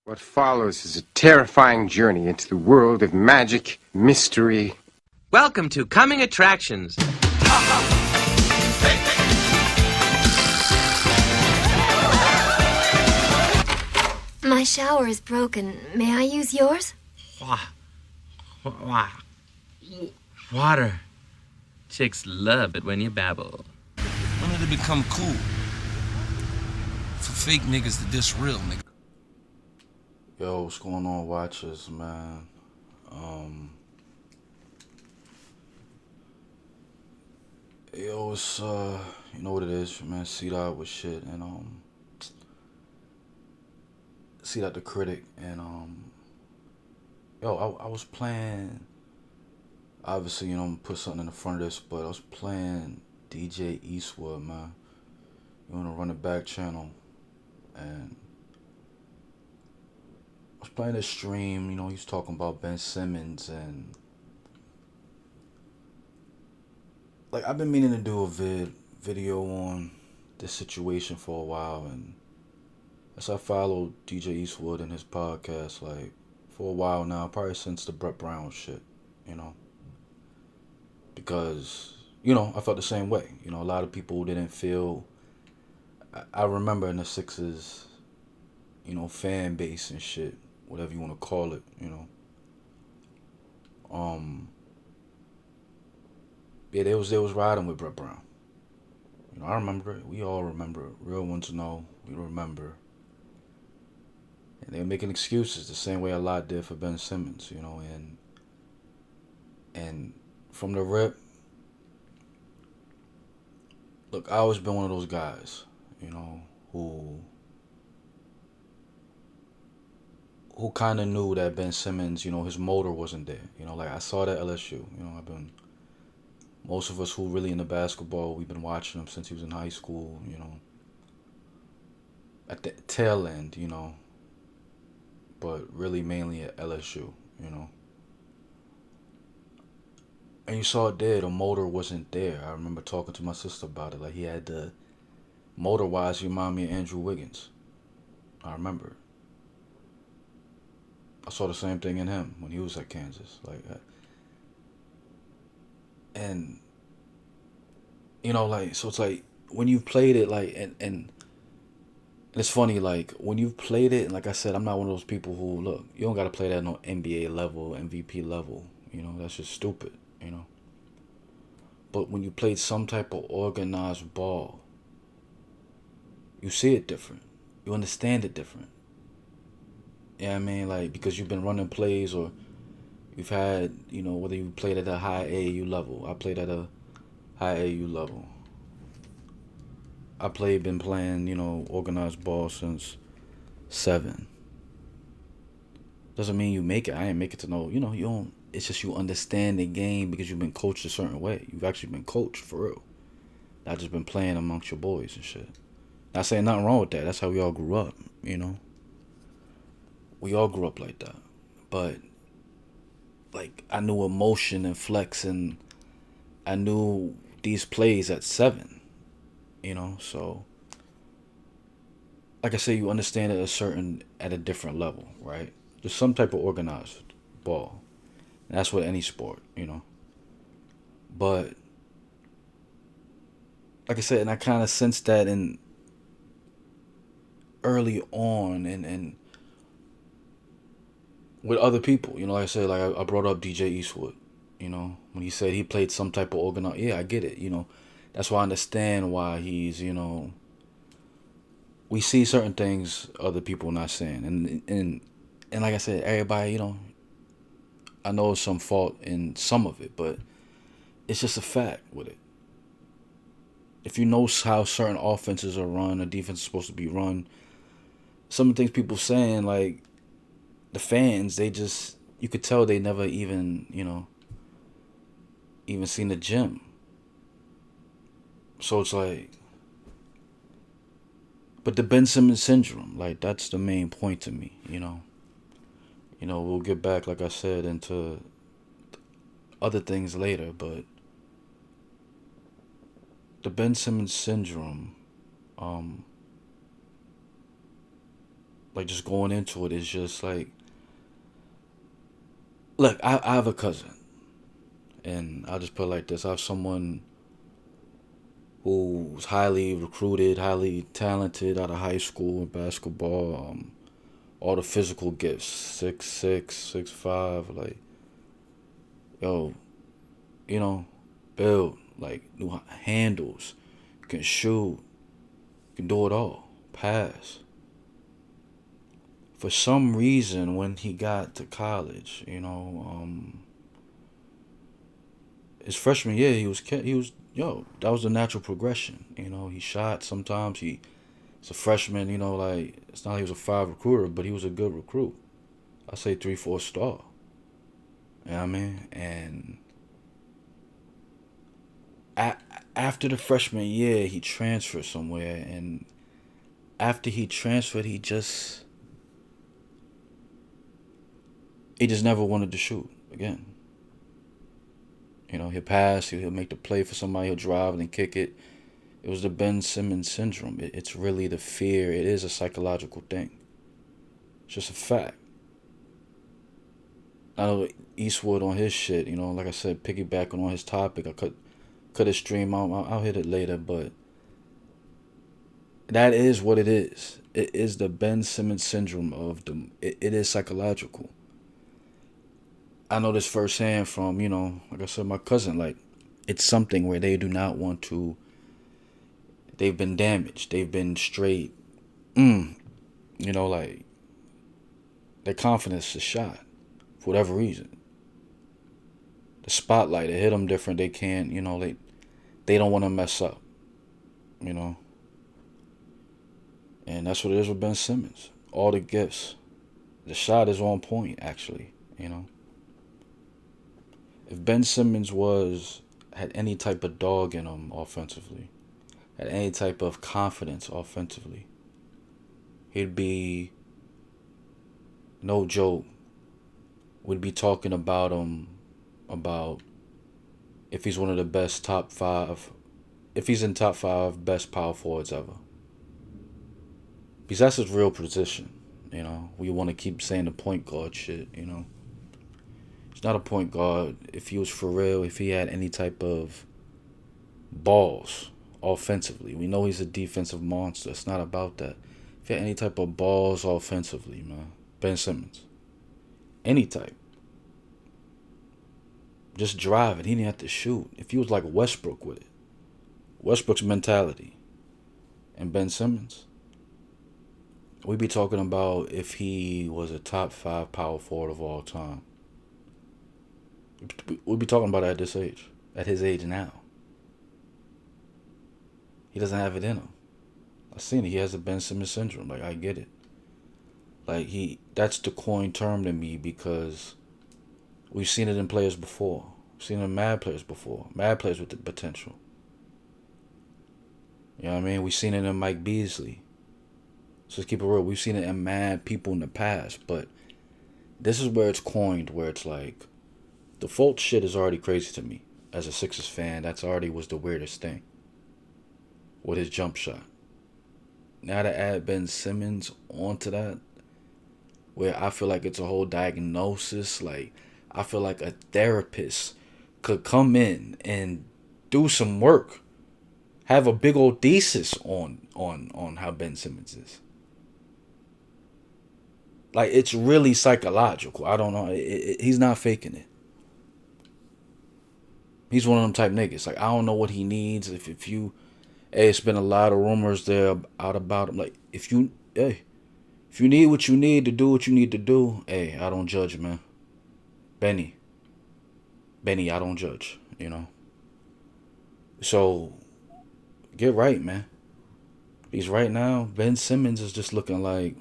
What follows is a terrifying journey into the world of magic, mystery. Welcome to Coming Attractions. My shower is broken. May I use yours? Water. Chicks love it when you babble. When did it become cool for fake niggas to diss real niggas? Yo, what's going on, watchers, man? Yo, it's you know what it is, man. C-Dot with shit, and C-Dot the critic, and yo, I was playing. Obviously, you know, I'm gonna put something in the front of this, but I was playing DJ Eastwood, man. You wanna run it back channel, and I was playing this stream. You know, he's talking about Ben Simmons, and like I've been meaning to do a video on this situation for a while, and as I followed DJ Eastwood and his podcast like for a while now, probably since the Brett Brown shit, you know, because you know I felt the same way. You know, a lot of people didn't feel. I remember in the Sixers, you know, fan base and shit, whatever you want to call it, you know. Yeah, they was riding with Brett Brown. You know, I remember it. We all remember it. Real ones know. We remember. And they were making excuses the same way a lot did for Ben Simmons, you know, and from the rip, look, I always been one of those guys, you know, who kind of knew that Ben Simmons, you know, his motor wasn't there. You know, like I saw that LSU. You know, most of us who really into basketball, we've been watching him since he was in high school, you know, at the tail end, you know, but really mainly at LSU, you know. And you saw it there, the motor wasn't there. I remember talking to my sister about it. Like, he had the motor-wise, he reminded me of Andrew Wiggins. I remember it. I saw the same thing in him when he was at Kansas. Like, and you know, like, so it's like when you've played it, like, and it's funny, like when you've played it, and like I said, I'm not one of those people who look. You don't gotta play that on NBA level, MVP level. You know, that's just stupid. You know. But when you played some type of organized ball, you see it different. You understand it different. Yeah, I mean, like, because you've been running plays, or you've had, you know, whether you played at a high AAU level. I played at a high AAU level. Been playing, you know, organized ball since 7. Doesn't mean you make it. I ain't make it to know, you know, you don't, it's just you understand the game because you've been coached a certain way. You've actually been coached for real. Not just been playing amongst your boys and shit. Not saying nothing wrong with that. That's how we all grew up, you know. We all grew up like that. But, like, I knew emotion and flex, and I knew these plays at 7, you know. So, like I say, you understand it at a different level, right? There's some type of organized ball. And that's with any sport, you know. But, like I said, and I kind of sensed that in early on, and with other people, you know, like I said, like I brought up DJ Eastwood, you know, when he said he played some type of organized, yeah, I get it, you know, that's why I understand why he's, you know, we see certain things other people not saying, and like I said, everybody, you know, I know there's some fault in some of it, but it's just a fact with it. If you know how certain offenses are run, a defense is supposed to be run, some of the things people saying, like, the fans, they just, you could tell they never even, you know, even seen the gym. So it's like, but the Ben Simmons Syndrome, like, that's the main point to me, you know. You know, we'll get back, like I said, into other things later, but the Ben Simmons Syndrome, like just going into it is just like, look, I have a cousin, and I'll just put it like this: I have someone who's highly recruited, highly talented out of high school in basketball. All the physical gifts, 6'6", 6'5", like, yo, you know, build, like, new handles, can shoot, can do it all, pass. For some reason, when he got to college, his freshman year, that was the natural progression. He shot sometimes. He's a freshman, like, it's not like he was a 5 recruiter, but he was a good recruit. I say 3-4 star. You know what I mean? And after the freshman year, he transferred somewhere, and after he transferred, he just never wanted to shoot again. He'll pass, he'll make the play for somebody, he'll drive and then kick it. It was the Ben Simmons Syndrome. It's really the fear. It is a psychological thing. It's just a fact. I know Eastwood on his shit, like I said, piggybacking on his topic. I cut his stream. I'll hit it later, but that is what it is. It is the Ben Simmons Syndrome it is psychological. I know this firsthand from, like I said, my cousin. Like, it's something where they do not want to. They've been damaged. They've been straight. Like, their confidence is shot for whatever reason. The spotlight, it hit them different. They can't, they don't want to mess up, And that's what it is with Ben Simmons. All the gifts. The shot is on point, actually, If Ben Simmons had any type of dog in him offensively, had any type of confidence offensively, he'd be, no joke, we'd be talking about him, about if he's one of the best top 5, if he's in top 5 best power forwards ever. Because that's his real position, We want to keep saying the point guard shit, He's not a point guard. If he was for real, if he had any type of balls offensively. We know he's a defensive monster. It's not about that. If he had any type of balls offensively, man, Ben Simmons. Any type. Just drive it. He didn't have to shoot. If he was like Westbrook with it. Westbrook's mentality. And Ben Simmons. We'd be talking about if he was a top 5 power forward of all time. We'd be talking about it at this age. At his age now. He doesn't have it in him. I've seen it. He has a Ben Simmons syndrome. Like, I get it. Like, that's the coin term to me because we've seen it in players before. We've seen it in mad players before. Mad players with the potential. You know what I mean? We've seen it in Mike Beasley. So let's keep it real. We've seen it in mad people in the past. But this is where it's coined, where it's like, the Fultz shit is already crazy to me. As a Sixers fan, that's already was the weirdest thing. With his jump shot. Now to add Ben Simmons onto that, where I feel like it's a whole diagnosis, like I feel like a therapist could come in and do some work, have a big old thesis on how Ben Simmons is. Like, it's really psychological. I don't know. He's not faking it. He's one of them type niggas. Like, I don't know what he needs. If you... Hey, it's been a lot of rumors there out about him. Like, if you need what you need to do what you need to do, hey, I don't judge, man. Benny, I don't judge, So, get right, man. Because right now, Ben Simmons is just looking like...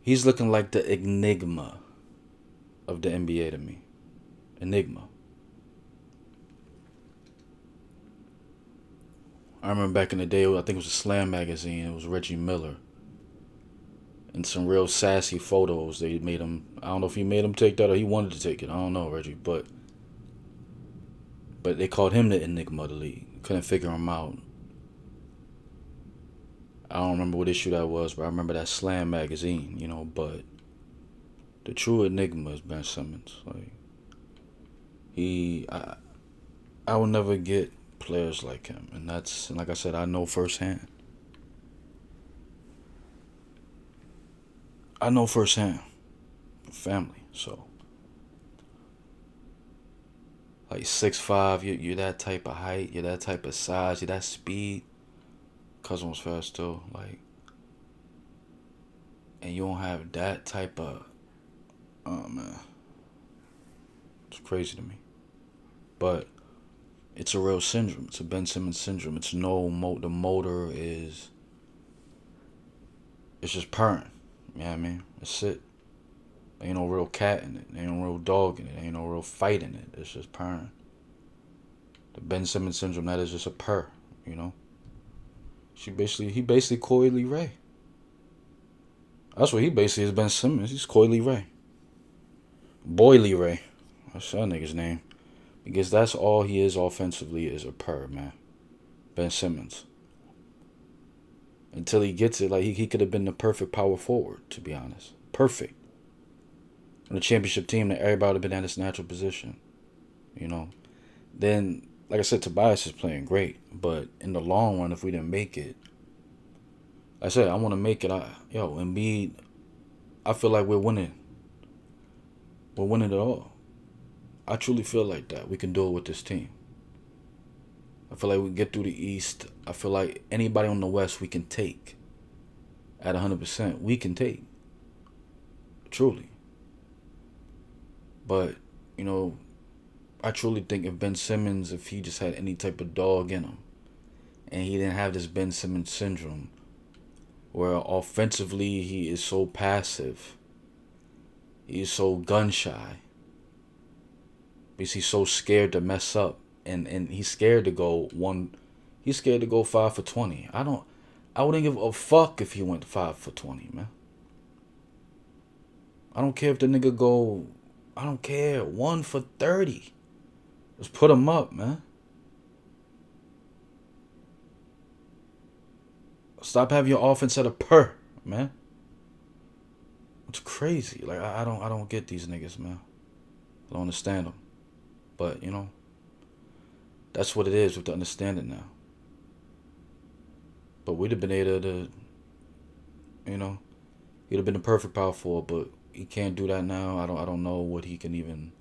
He's looking like the enigma of the NBA to me. Enigma. I remember back in the day, I think it was a Slam magazine. It was Reggie Miller. And some real sassy photos. They made him... I don't know if he made him take that or he wanted to take it. I don't know, Reggie. But they called him the enigma of the league. Couldn't figure him out. I don't remember what issue that was, but I remember that Slam magazine, you know. But the true enigma is Ben Simmons. Like I will never get players like him, and like I said, I know firsthand. I know firsthand, family. So like 6'5", you're that type of height, you're that type of size, you're that speed. Cousin was fast too, like, and you don't have that type of, oh man, it's crazy to me. But it's a real syndrome. It's a Ben Simmons syndrome. It's the motor is, it's just purring. You know what I mean? That's it. There ain't no real cat in it. There ain't no real dog in it. There ain't no real fight in it. It's just purring. The Ben Simmons syndrome, that is just a purr, you know? He basically Coily Ray. That's what he basically is, Ben Simmons. He's Coily Ray. Boily Ray. That's that nigga's name. Because that's all he is offensively, is a purr, man. Ben Simmons. Until he gets it, like he could have been the perfect power forward, to be honest. Perfect. On a championship team that everybody would have been at his natural position. You know. Then, like I said, Tobias is playing great. But in the long run, if we didn't make it, like I said, I want to make it. Embiid, I feel like we're winning. We're winning it all. I truly feel like that. We can do it with this team. I feel like we get through the East. I feel like anybody on the West we can take at 100%. We can take. Truly. But, you know, I truly think if Ben Simmons, if he just had any type of dog in him, and he didn't have this Ben Simmons syndrome, where offensively he is so passive, he is so gun shy, because he's so scared to mess up, and he's scared to go 5 for 20. I wouldn't give a fuck if he went 5 for 20, man. I don't care if the nigga go, I don't care, 1 for 30. Just put him up, man. Stop having your offense at a per, man. It's crazy. Like I don't get these niggas, man. I don't understand them. But, you know, that's what it is with the understanding now. But we'd have been able to, you know, he'd have been the perfect power forward, but he can't do that now. I don't know what he can even,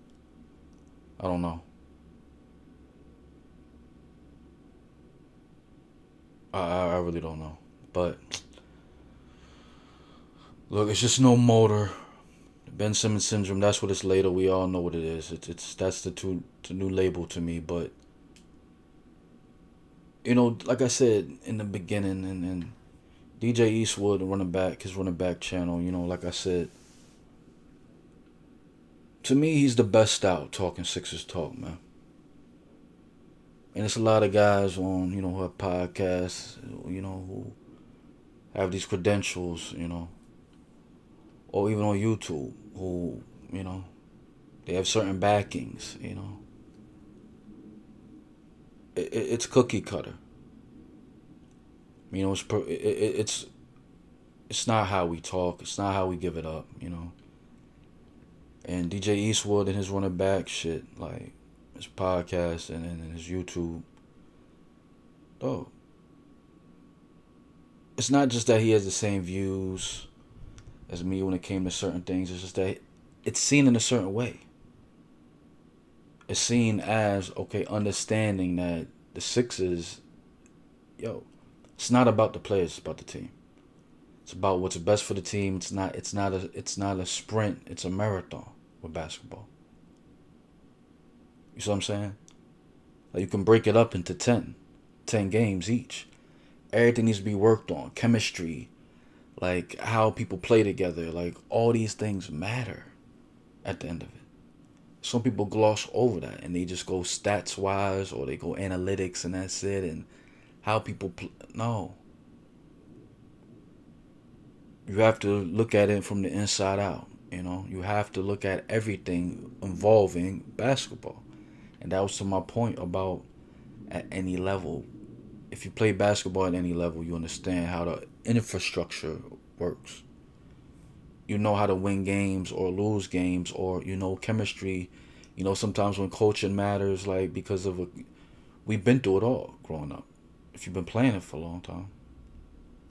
I don't know. I really don't know. But look, it's just no motor. Ben Simmons syndrome, that's what it's labeled. We all know what it is. That's the new label to me. But, you know, like I said in the beginning, and DJ Eastwood, his running back channel, you know, like I said, to me, he's the best out talking Sixers talk, man. And it's a lot of guys on, you know, who have podcasts, you know, who have these credentials, you know, or even on YouTube, who, you know, they have certain backings, you know. It's cookie cutter. You know, it's not how we talk. It's not how we give it up, you know. And DJ Eastwood and his running back shit, like his podcast and his YouTube, oh, it's not just that he has the same views as me when it came to certain things. It's just that it's seen in a certain way. It's seen as, okay, understanding that the Sixers, it's not about the players, it's about the team. It's about what's best for the team. It's not a sprint, it's a marathon with basketball. You see what I'm saying? Like, you can break it up into 10 games each. Everything needs to be worked on. Chemistry, like how people play together, like all these things matter at the end of it. Some people gloss over that and they just go stats wise, or they go analytics and that's it, and how people no. You have to look at it from the inside out, you know. You have to look at everything involving basketball. And that was to my point about at any level. If you play basketball at any level, you understand how to infrastructure works. You know how to win games or lose games, or chemistry. Sometimes when coaching matters, like because of we've been through it all growing up. If you've been playing it for a long time,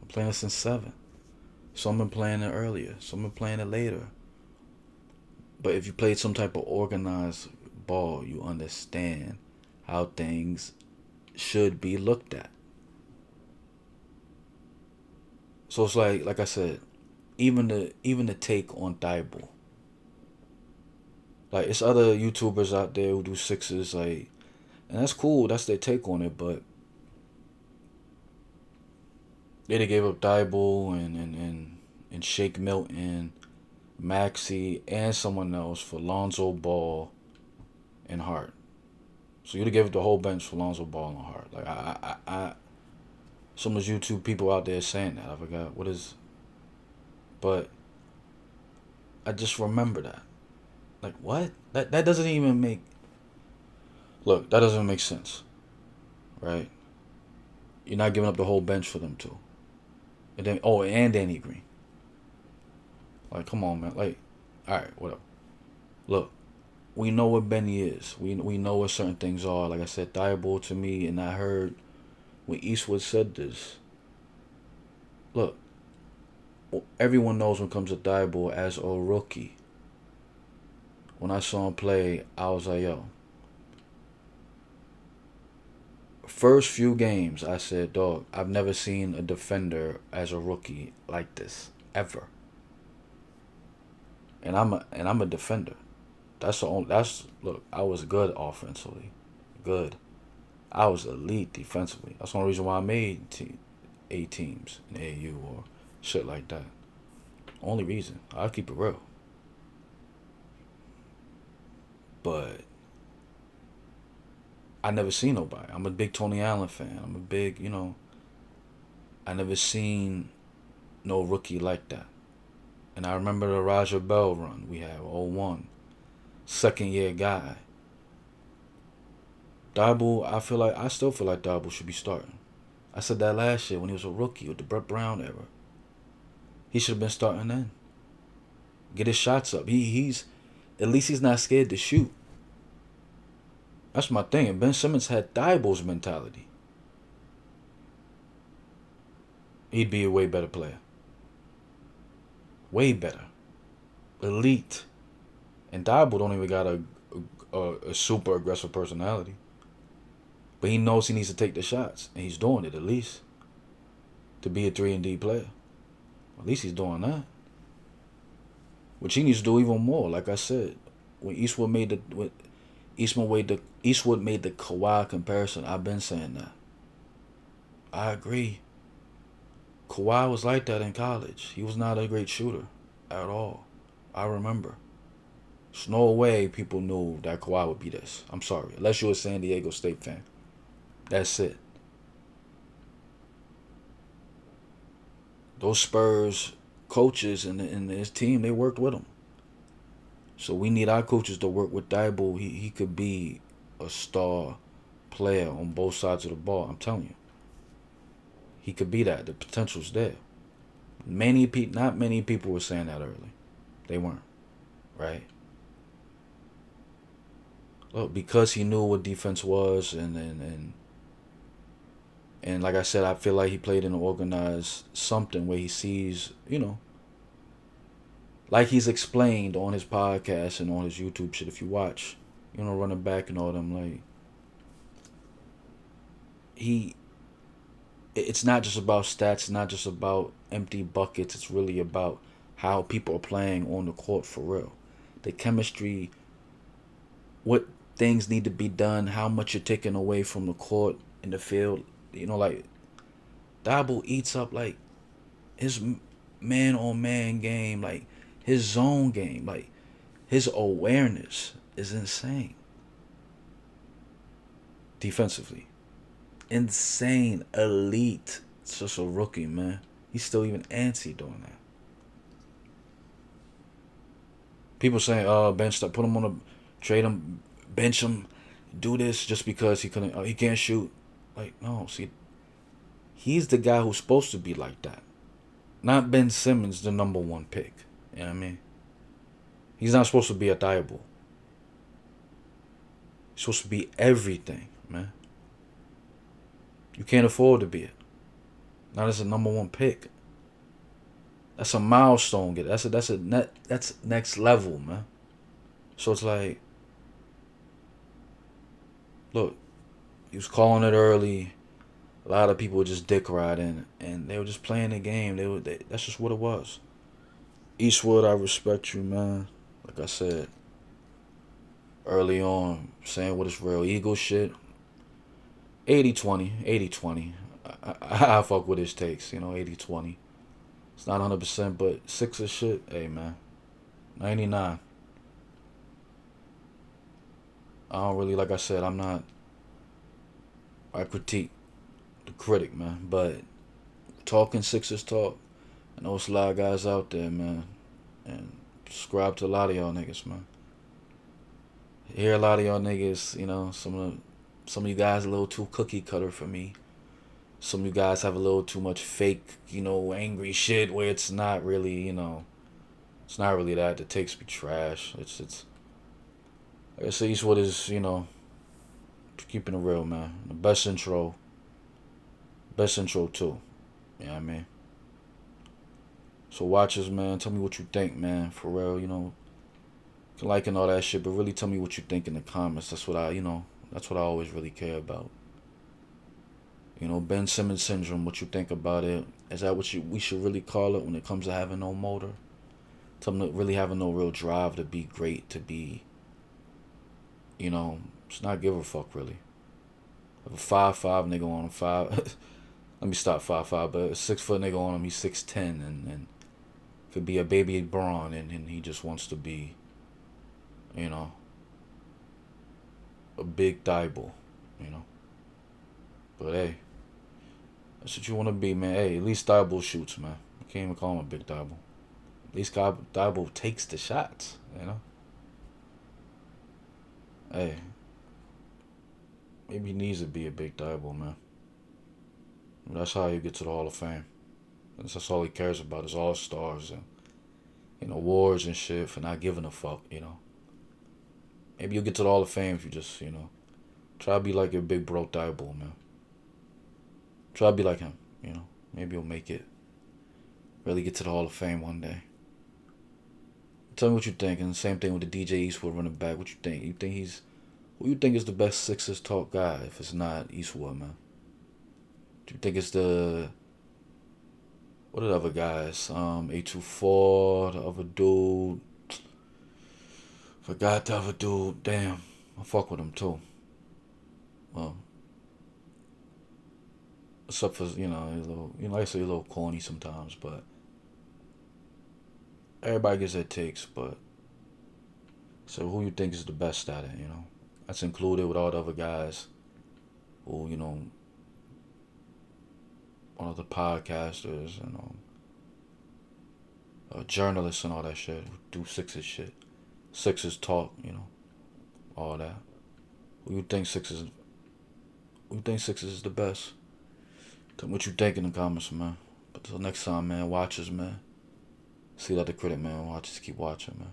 I'm playing it since 7. Some been playing it earlier. Some been playing it later. But if you played some type of organized ball, you understand how things should be looked at. So it's like I said, even the take on Thibault. Like, it's other YouTubers out there who do sixes, like, and that's cool. That's their take on it. But they gave up Thibault and Shake Milton, Maxey, and someone else for Lonzo Ball and Hart. So you'd have given the whole bench for Lonzo Ball and Hart. Like, I some of those YouTube people out there saying that. I forgot what is, but I just remember that. Like, what? That doesn't even make. Look, that doesn't make sense, right? You're not giving up the whole bench for them too, and then and Danny Green. Like, come on, man. Like, all right, whatever. Look, we know what Benny is. We know what certain things are. Like I said, Thibault to me, and I heard when Eastwood said this. Look, everyone knows when it comes to Thibault as a rookie. When I saw him play, I was like, yo. First few games, I said, dog, I've never seen a defender as a rookie like this ever. And I'm a defender. Look, I was good offensively. Good. I was elite defensively. That's the only reason why I made 8 teams in AAU or shit like that. Only reason. I'll keep it real. But I never seen nobody. I'm a big Tony Allen fan. I'm a big, I never seen no rookie like that. And I remember the Raja Bell run we had, 01. Second year guy. Thibault, I still feel like Thibault should be starting. I said that last year when he was a rookie with the Brett Brown era. He should have been starting then. Get his shots up. At least he's not scared to shoot. That's my thing. And Ben Simmons had Thibault's mentality. He'd be a way better player. Way better. Elite. And Thibault don't even got a super aggressive personality. But he knows he needs to take the shots. And he's doing it at least. To be a 3-and-D player. At least he's doing that. Which he needs to do even more. Like I said, when Eastwood made the Kawhi comparison, I've been saying that. I agree. Kawhi was like that in college. He was not a great shooter at all. I remember. There's no way people knew that Kawhi would be this. I'm sorry. Unless you're a San Diego State fan. That's it. Those Spurs coaches and his team, they worked with him. So we need our coaches to work with Thibault. He could be a star player on both sides of the ball. I'm telling you. He could be that. The potential's there. Not many people were saying that early. They weren't. Right? Look, because he knew what defense was and like I said, I feel like he played in an organized something where he sees, like he's explained on his podcast and on his YouTube shit, if you watch, running back and all them, like, it's not just about stats, not just about empty buckets, it's really about how people are playing on the court for real. The chemistry, what things need to be done, how much you're taking away from the court in the field. Like, Thibault eats up, like, his man-on-man game, like, his zone game, like, his awareness is insane. Defensively. Insane. Elite. It's just a rookie, man. He's still even antsy doing that. People saying, put him on a, trade him, bench him, do this just because he can't shoot. Like, no, see, he's the guy who's supposed to be like that. Not Ben Simmons, the number one pick. You know what I mean? He's not supposed to be a Thibault. He's supposed to be everything, man. You can't afford to be it. Not as a number one pick. That's a milestone. That's next level, man. So it's like, look, he was calling it early. A lot of people were just dick riding, and they were just playing the game. That's just what it was. Eastwood, I respect you, man. Like I said early on, saying what is real ego shit. 80-20, 80-20. I fuck with his takes, 80-20. It's not 100%, but Sixers shit, hey, man. 99. I don't really, like I said, I critique the critic, man. But talking Sixers talk, I know it's a lot of guys out there, man. And subscribe to a lot of y'all niggas, man. Hear a lot of y'all niggas, some of you guys a little too cookie cutter for me. Some of you guys have a little too much fake, angry shit where it's not really, it's not really that. The takes be trash. It's like I say, Eastwood is, keeping it real, man. The best intro too. You know what I mean? So watchers, man, tell me what you think, man. For real, you can like and all that shit, but really tell me what you think in the comments. That's what I always really care about. Ben Simmons Syndrome, what you think about it? Is that what we should really call it when it comes to having no motor? To really having no real drive to be great, to be, just not give a fuck, really. Have a 5'5" nigga on him, let me stop 5'5", but a 6 foot nigga on him, he's 6'10", and could be a baby Braun, and he just wants to be, a big Thibault, But hey, that's what you want to be, man. Hey, at least Thibault shoots, man. I can't even call him a big Thibault. At least Thibault takes the shots, Hey, maybe he needs to be a big Thibault, man. That's how you get to the Hall of Fame. That's all he cares about is All-Stars and awards and shit for not giving a fuck, Maybe you'll get to the Hall of Fame if you just, try to be like your big bro Thibault, man. Try to be like him, Maybe you'll make it. Really get to the Hall of Fame one day. Tell me what you think. And the same thing with the DJ Eastwood running back. What you think? Who you think is the best Sixers talk guy if it's not Eastwood, man? Do you think it's what are the other guys? 824, the other dude. Forgot the other dude. Damn. I fuck with him too. Well, except for, he's a little, I say a little corny sometimes, but everybody gets their takes, but so who you think is the best at it, That's included with all the other guys who, one of the podcasters and journalists and all that shit who do Sixers shit. Sixers talk, all that. Who you think Sixers is the best? Tell me what you think in the comments, man. But till next time, man, watchers, man. See that the critic, man. Watchers keep watching, man.